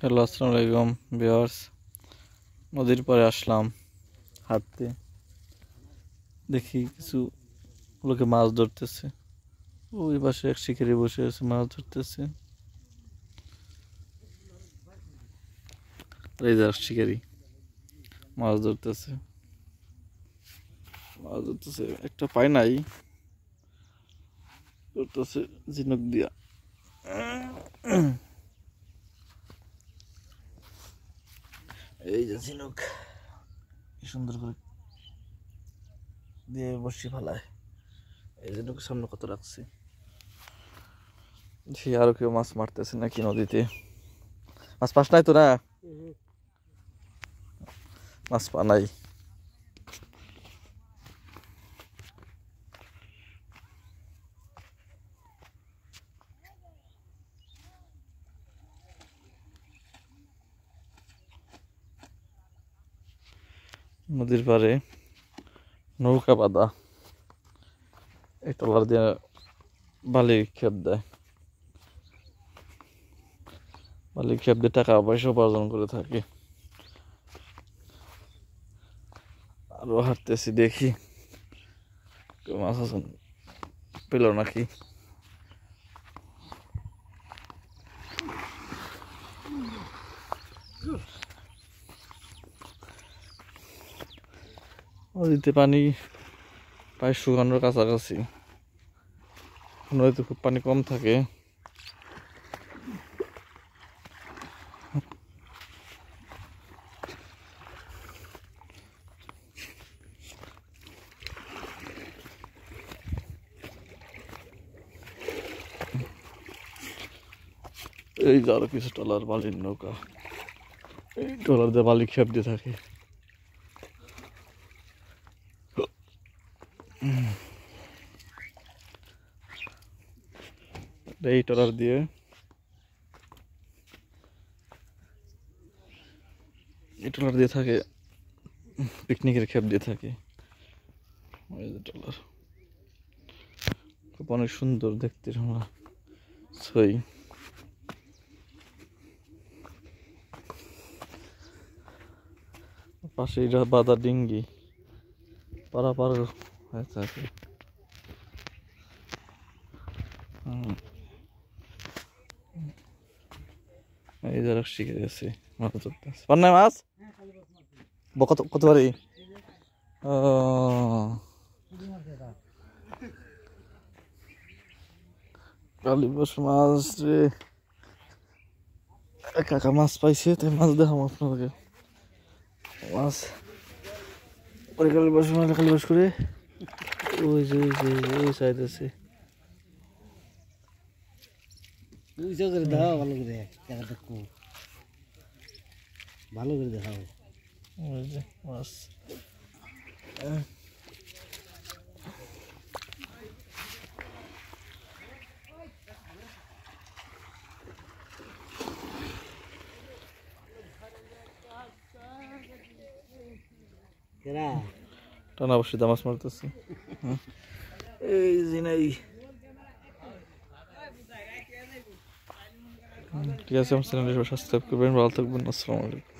Hello, আসসালামু আলাইকুম viewers. নদীর পাড়ে আসলাম হাঁটতে। দেখি কিছু লোকে মাছ ধরতেছে। ওই পাশে এক শিকারি বসে আছে, মাছ ধরতেছে। এই যে এক শিকারি মাছ ধরতেছে, একটা পায় নাই, ধরতেছে ঝিনুক দিয়া। এই যে ঝিনুক কি সুন্দর করে দিয়ে বসি ফেলায়। এই ঝিনুক সামনে কত রাখছি। সে আরো কেউ মাছ মারতেছে নাকি নদীতে? মাছ পাস নাই তো না? মাছ পা নাই। নদীর পাড়ে নৌকা বাঁধা, এই ট্রলার দিয়ে বালি ক্ষেপ দেয়। বালি ক্ষেপ দিয়ে টাকা পয়সা উপার্জন করে থাকে। আরো হাঁটতেছি, দেখি কেউ মাছ আছে পেল নাকি। নদীতে পানি প্রায় শুকানোর কাছাকাছি। নদীতে খুব পানি কম থাকে। এই যে আরো কিছু ট্রলার, বালির নৌকা, এই ট্রলার দিয়ে বালি ক্ষেপ দিয়ে থাকে। এই ট্রলার দিয়ে থাকে, পিকনিকের ক্ষেপ দিয়ে থাকে। এই যে ট্রলার খুব অনেক সুন্দর দেখতে, ছই। পাশে বাঁধা ডিঙ্গি পারাপার হয়ে থাকে। এই যে আর শিখে গেছে মাছ ধরতেছে। পার নাই মাছ? কত কত বাড়ি? ও কালীবাস মাছ রে, কাকা মাছ পাইছে, তাই মাছ দেখাবো আপনাদেরকে। মাছ ওই কালীবাস করে ওই যে ওই সাইড আছে। ভালো করে ভালো করে দেখাও। ওই যে মাছ। টানা বসে মাছ মারতেছে। এই যে নাই, ঠিক আছে, আমার চ্যানেলটি সাবস্ক্রাইব করবেন। ভালো থাকবেন। আসসালামু আলাইকুম।